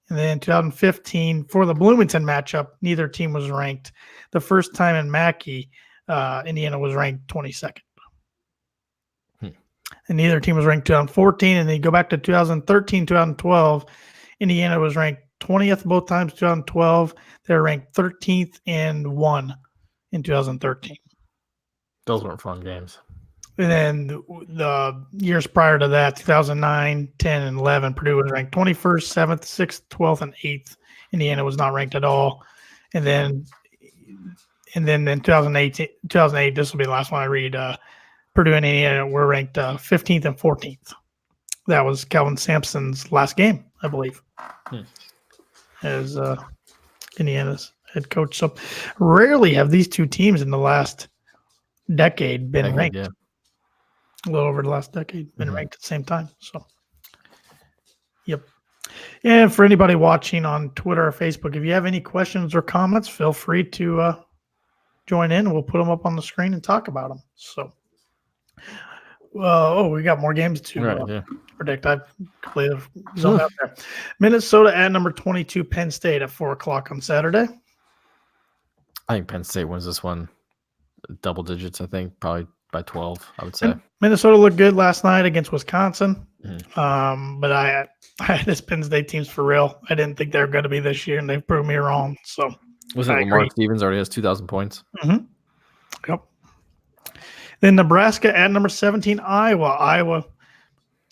then in 2015, for the Bloomington matchup, neither team was ranked. The first time in Mackey, Indiana was ranked 22nd. And neither team was ranked 2014. And then you go back to 2013, 2012, Indiana was ranked 20th both times. 2012, they were ranked 13th and 1 in 2013. Those weren't fun games. And then the years prior to that, 2009, 10, and 11, Purdue was ranked 21st, 7th, 6th, 12th, and 8th. Indiana was not ranked at all. And then in 2008, this will be the last one I read, Purdue and Indiana were ranked 15th and 14th. That was Calvin Sampson's last game, I believe, as Indiana's head coach. So rarely have these two teams in the last decade been ranked. Yeah. A little over the last decade, been ranked at the same time. So, yep. And for anybody watching on Twitter or Facebook, if you have any questions or comments, feel free to join in. We'll put them up on the screen and talk about them. So, we got more games to Right, predict. I've completely zoned out there. Minnesota at number 22, Penn State at 4:00 on Saturday. I think Penn State wins this one double digits, I think, probably by 12, I would say. Minnesota looked good last night against Wisconsin. Mhm. But I had this Penn State team's for real. I didn't think they were going to be this year, and they've proved me wrong. So Wasn't Lamar Stevens already has 2,000 points? Mm-hmm. Yep. Then Nebraska at number 17, Iowa. Iowa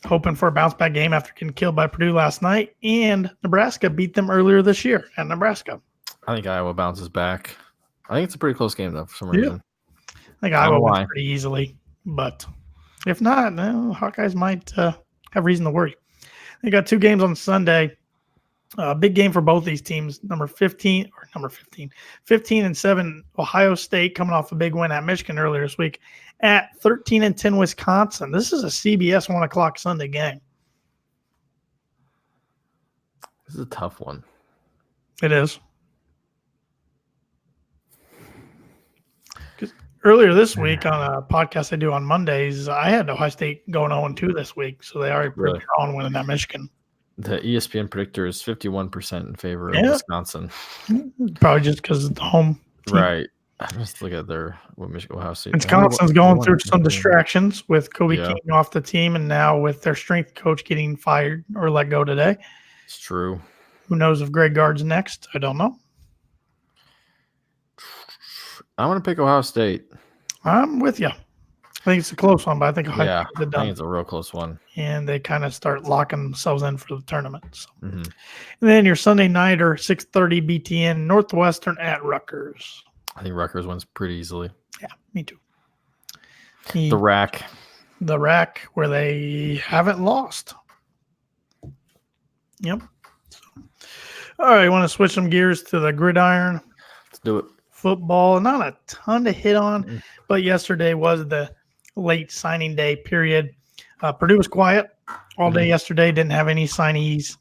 hoping for a bounce back game after getting killed by Purdue last night, and Nebraska beat them earlier this year at Nebraska. I think Iowa bounces back. I think it's a pretty close game, though, for some reason. I think Iowa wins pretty easily, but if not, Hawkeyes might have reason to worry. They got 2 games on Sunday. Big game for both these teams. 15 and 7 Ohio State coming off a big win at Michigan earlier this week at 13 and 10 Wisconsin. This is a CBS 1:00 Sunday game. This is a tough one. It is. Earlier this week on a podcast I do on Mondays, I had Ohio State going 0-2 this week, so they already proved on winning at Michigan. The ESPN predictor is 51% in favor of Wisconsin. Probably just because of the home team. Right. I just look at Ohio State. Wisconsin's going through some distractions with Kobe King off the team, and now with their strength coach getting fired or let go today. It's true. Who knows if Greg Gard's next? I don't know. I want to pick Ohio State. I'm with you. I think it's a close one, but I think Ohio State I think it's a real close one. And they kind of start locking themselves in for the tournament. So. Mm-hmm. And then your Sunday nighter, 6:30 BTN, Northwestern at Rutgers. I think Rutgers wins pretty easily. Yeah, me too. The rack. The rack where they haven't lost. Yep. So. All right, I want to switch some gears to the gridiron. Let's do it. Football, not a ton to hit on, but yesterday was the late signing day period. Purdue was quiet all day yesterday, didn't have any signees.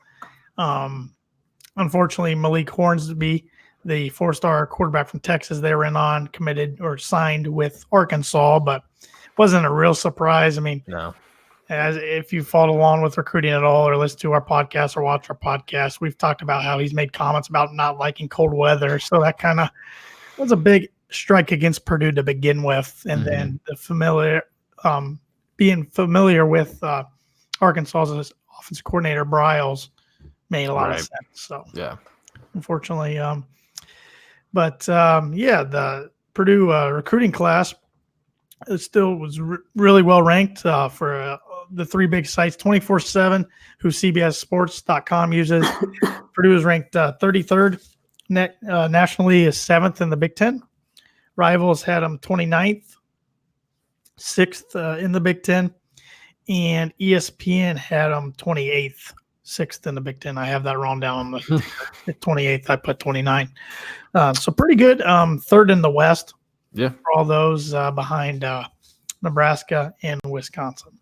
Unfortunately, Malik Hornsby, the 4-star quarterback from Texas, they were committed or signed with Arkansas, but wasn't a real surprise. I mean, no. As if you followed along with recruiting at all or listen to our podcast or watch our podcast, we've talked about how he's made comments about not liking cold weather. So that kind of was a big strike against Purdue to begin with. And then the being familiar with Arkansas's offensive coordinator, Briles, made a lot of sense. So, unfortunately. The Purdue recruiting class still was really well ranked for the 3 big sites, 24/7, who CBSSports.com uses. Purdue is ranked 33rd nationally, is 7th in the Big Ten. Rivals had them 29th, 6th in the Big Ten, and ESPN had them 28th, 6th in the Big Ten. I have that wrong down on the 28th. I put 29. So pretty good. 3rd in the West. Yeah. For all those behind Nebraska and Wisconsin.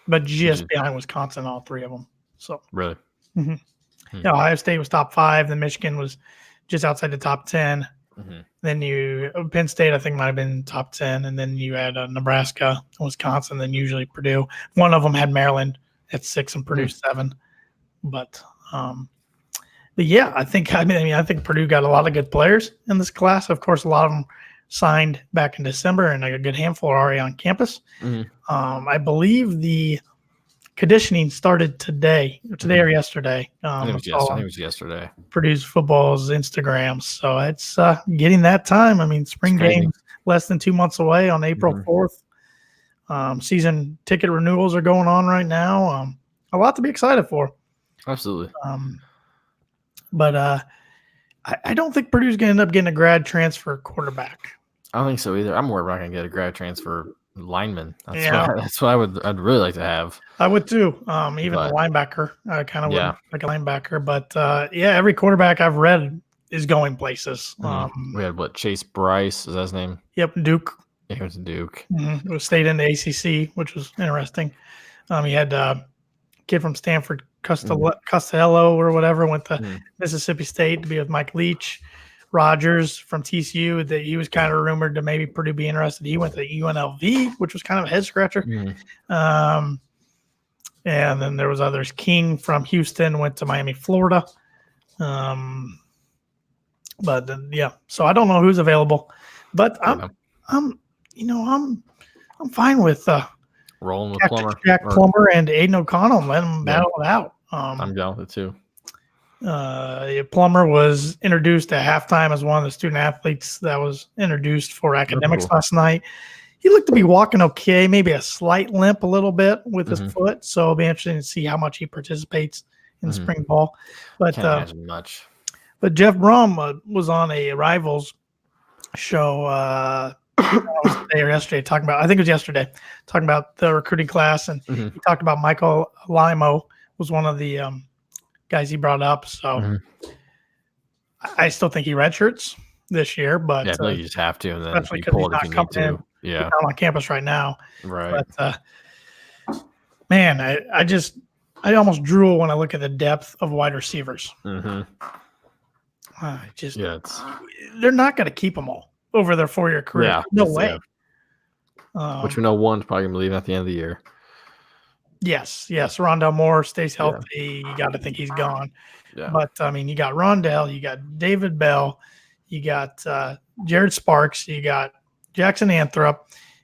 But just behind Wisconsin, all 3 of them. So really? Yeah, Ohio State was top 5. Then Michigan was just outside the top 10. Then Penn State, I think, might have been top 10. And then you had Nebraska, Wisconsin, then usually Purdue. One of them had Maryland at 6 and Purdue 7. But yeah, I think Purdue got a lot of good players in this class. Of course, a lot of them signed back in December, and a good handful are already on campus. I believe the conditioning started today or yesterday. I think it was yesterday. Purdue's football's Instagram. So it's getting that time. I mean, spring games less than 2 months away on April 4th. Season ticket renewals are going on right now. A lot to be excited for. Absolutely. But I don't think Purdue's going to end up getting a grad transfer quarterback. I don't think so either. I'm worried we're not going to get a grad transfer lineman. That's what I'd really like to have. I would too. Even a linebacker. I kind of would like a linebacker. But every quarterback I've read is going places. We had Chase Bryce, is that his name? Yep, Duke. Yeah, he went to Duke. It stayed in the ACC, which was interesting. He had a kid from Stanford, Costello or whatever, went to Mississippi State to be with Mike Leach. Rogers from TCU, that he was kind of rumored to maybe Purdue be interested. He went to UNLV, which was kind of a head scratcher. And then there was others. King from Houston went to Miami, Florida. But yeah, so I don't know who's available, but I'm fine with rolling with Jack Plummer and Aiden O'Connell. Let them battle it out. I'm down with it too. Plummer was introduced at halftime as one of the student athletes that was introduced for academics last night. He looked to be walking okay, maybe a slight limp a little bit with his foot. So it'll be interesting to see how much he participates in the spring ball. But can't imagine much. But Jeff Brom was on a Rivals show today or yesterday talking about the recruiting class, and he talked about Michael Limo was one of the guys he brought up. So I still think he redshirts this year, but I think you just have to, and then especially because he's not coming in on campus right now. Right. But man, I almost drool when I look at the depth of wide receivers. They're not going to keep them all over their 4-year career. Yeah, no way. Which we know one's probably going to leave at the end of the year. Yes. Rondell Moore stays healthy. You got to think he's gone. Yeah. But I mean, you got Rondell, you got David Bell, you got Jared Sparks, you got Jackson Anthrop,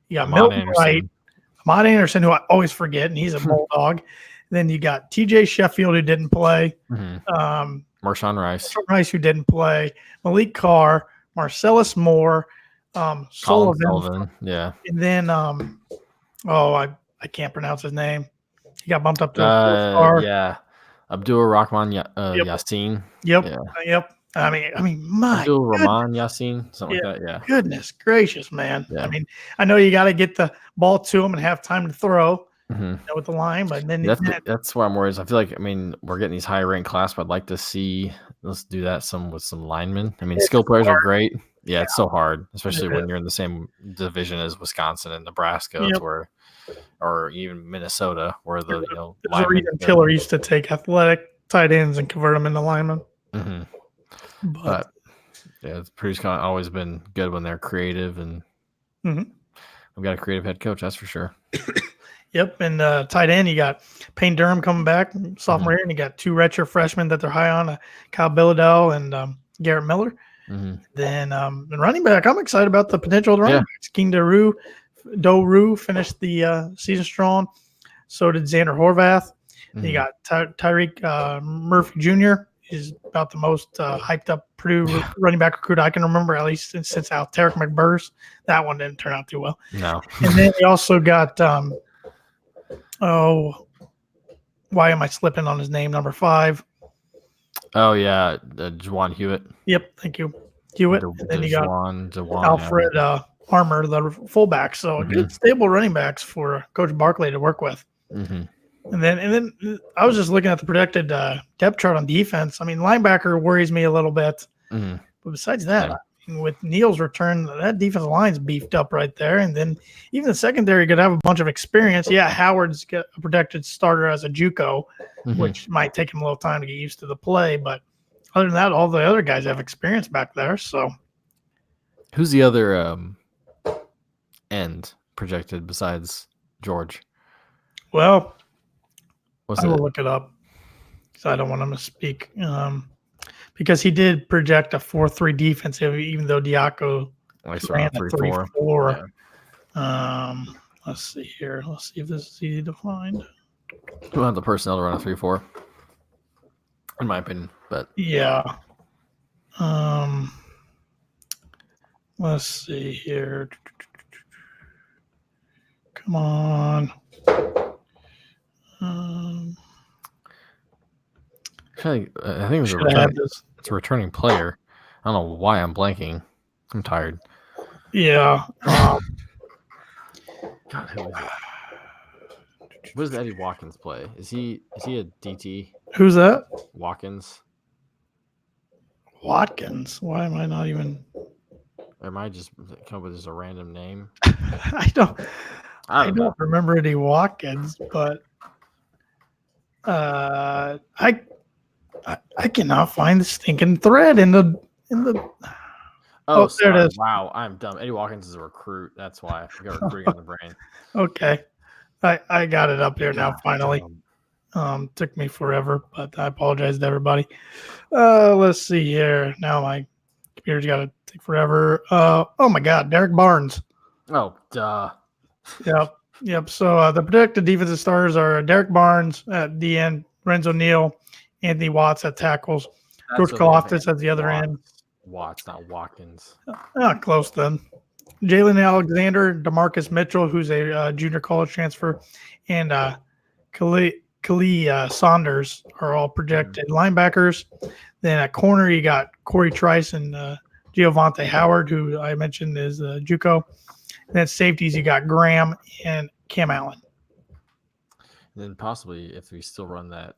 you got Milton Wright, Ahmad Anderson, who I always forget, and he's a bulldog. Then you got TJ Sheffield, who didn't play. Marshawn Rice, who didn't play. Malik Carr, Marcellus Moore, Sullivan. Yeah. And then, I can't pronounce his name. He got bumped up to a 4-star. Yeah. Abdul Rahman Yassin. Yep. I mean, my Abdul Rahman Yassin, something like that. Yeah. Goodness gracious, man. Yeah. I mean, I know you got to get the ball to him and have time to throw. With the line, but then that's why I'm worried. I feel like we're getting these high ranked class, but I'd like to see let's do that with some linemen. I mean, skill players are great. Yeah, it's so hard, especially when you're in the same division as Wisconsin and Nebraska, or even Minnesota, where the there's a reason Tiller used to take athletic tight ends and convert them into linemen. But Purdue's kind of always been good when they're creative, and we've got a creative head coach, that's for sure. Yep, and tight end, you got Payne Durham coming back, sophomore year, and you got 2 redshirt freshmen that they're high on, Kyle Billadell and Garrett Miller. Then running back, I'm excited about the potential of the running backs. King Doru finished the season strong. So did Xander Horvath. You got Tyreek Murphy Jr. is about the most hyped up Purdue running back recruit I can remember, at least since Tarek McBurst. That one didn't turn out too well. No. And then you also got why am I slipping on his name? Number 5. Oh yeah, Juwan Hewitt. Yep, thank you, Hewitt. And then you got Alfred Armour, the fullback. So good, stable running backs for Coach Barkley to work with. And then I was just looking at the projected depth chart on defense. I mean, linebacker worries me a little bit, but besides that, with Neal's return, that defensive line's beefed up right there. And then even the secondary could have a bunch of experience. Yeah, Howard's got a projected starter as a JUCO, which might take him a little time to get used to the play. But other than that, all the other guys have experience back there. So, who's the other end projected besides George? Well, I will look it up because I don't want him to speak. Because he did project a 4-3 defense, even though Diaco ran a 3-4. Let's see here. Let's see if this is easy to find. We don't have the personnel to run a 3-4, in my opinion. But yeah. Let's see here. Come on. I think it was it's a returning player. I don't know why I'm blanking. I'm tired. Yeah. God, who is it? What does Eddie Watkins play? Is he a DT? Who's that? Watkins. Why am I not even? Or am I just come up with just a random name? I don't remember Eddie Watkins, but I cannot find the stinking thread in the Oh, there it sorry. is. Wow, I'm dumb. Eddie Watkins is a recruit. That's why I got recruiting on the brain. Okay. I got it up here now, God, finally. dumb. Took me forever, but I apologize to everybody. Let's see here. Now my computer's got to take forever. Oh my God, Derek Barnes. Oh, duh. Yep. So the projected defensive starters are Derek Barnes at the end, Renzo Neal, Anthony Watts at tackles, George Kaloftis at the other end. Watts, not Watkins. Close then. Jalen Alexander, DeMarcus Mitchell, who's a junior college transfer, and Khalil Saunders are all projected linebackers. Then at corner, you got Corey Trice and Giovante Howard, who I mentioned is JUCO. And then safeties, you got Graham and Cam Allen. And then possibly, if we still run that,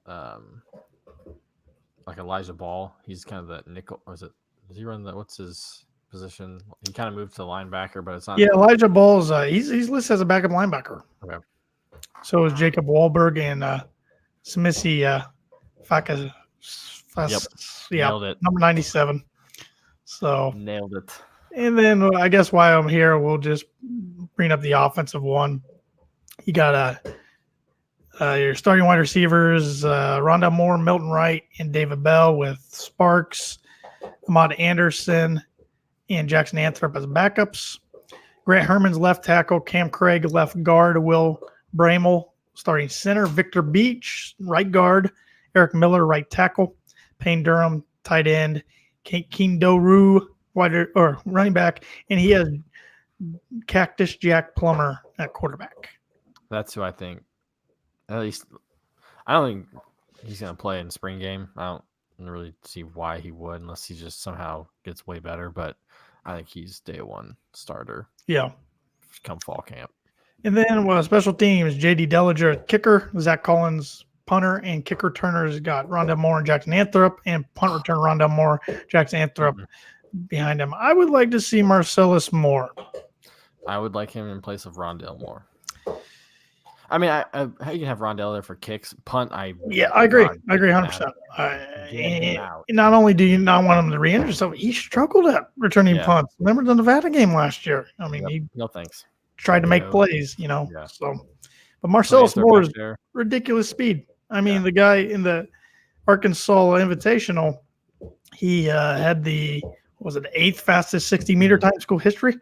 like Elijah Ball, he's kind of that nickel. Or is it? Does he run that? What's his position? He kind of moved to linebacker, but it's not. Yeah, Elijah Ball's he's listed as a backup linebacker. Okay. So is Jacob Wahlberg and Smithy Fakas. Yep. Yeah, Nailed it. number 97. So Nailed it. And then I guess while I'm here, we'll just bring up the offensive one. You got your starting wide receivers, Rondell Moore, Milton Wright, and David Bell with Sparks, Ahmad Anderson, and Jackson Anthrop as backups. Grant Herman's left tackle, Cam Craig left guard, Will Bramel starting center, Victor Beach right guard, Eric Miller right tackle, Payne Durham tight end, King Doru running back, and he has Cactus Jack Plummer at quarterback. That's who I think. At least, I don't think he's going to play in the spring game. I don't really see why he would, unless he just somehow gets way better. But I think he's day one starter. Yeah. Come fall camp. And then special teams, J.D. Dellinger at kicker, Zach Collins punter, and kick returners got Rondell Moore and Jackson Anthrop, and punt return Rondell Moore, Jackson Anthrop behind him. I would like to see Marcellus Moore. I would like him in place of Rondell Moore. I mean, how you can have Rondell there for kicks, punt? I agree. I agree 100%. Not only do you not want him to re-injure himself, he struggled at returning punts. Remember the Nevada game last year? I mean, no thanks. Tried to make plays, Yeah. So, but Marcellus Moore's ridiculous speed. I mean, the guy in the Arkansas Invitational, he had the 8th fastest 60-meter time in school history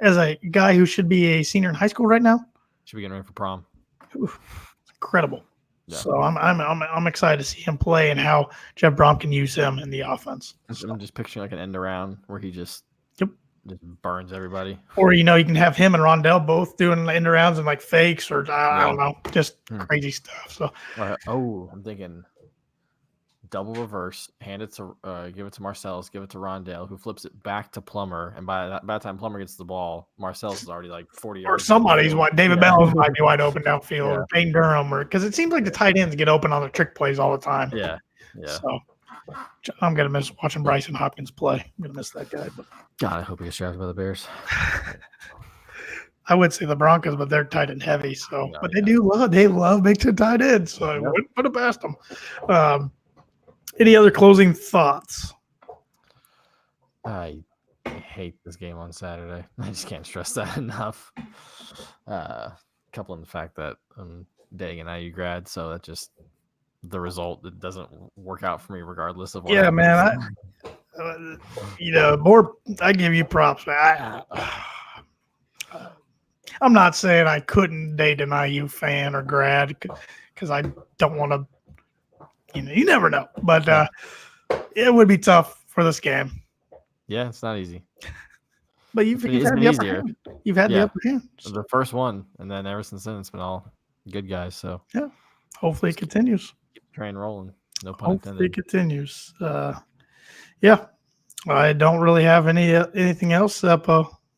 as a guy who should be a senior in high school right now. Should be getting ready for prom. Incredible. Yeah. So I'm excited to see him play and how Jeff Brom can use him in the offense. I'm just picturing like an end around where he just burns everybody. Or you can have him and Rondell both doing end arounds and like fakes or I don't know, just crazy stuff. So I'm thinking double reverse, hand it to give it to Marcellus, give it to Rondell, who flips it back to Plummer, and by the time Plummer gets the ball, Marcellus is already like 40 yards. Or somebody's David Bell might be wide open downfield, or Payne Durham, because it seems like the tight ends get open on the trick plays all the time. Yeah. So I'm gonna miss watching Bryson Hopkins play. I'm gonna miss that guy. But God, I hope he gets drafted by the Bears. I would say the Broncos, but they're tight end heavy. So, but they love big tight ends. So I wouldn't put it past them. Any other closing thoughts? I hate this game on Saturday. I just can't stress that enough. Coupled in the fact that I'm dating an IU grad, so that just the result, it doesn't work out for me regardless of what happens. Man. I give you props, man. I'm not saying I couldn't date an IU fan or grad because I don't want to. You never know, but it would be tough for this game. Yeah, it's not easy. But you've had the upper hand. You've had the upper hand. So. The first one, and then ever since then, it's been all good guys. So yeah, hopefully it continues. Keep the train rolling. No pun intended. Hopefully it continues. I don't really have anything else up.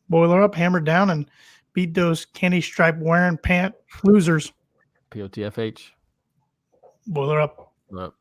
Boiler up, hammer down, and beat those candy stripe wearing pant losers. POTFH. Boiler up. Yep.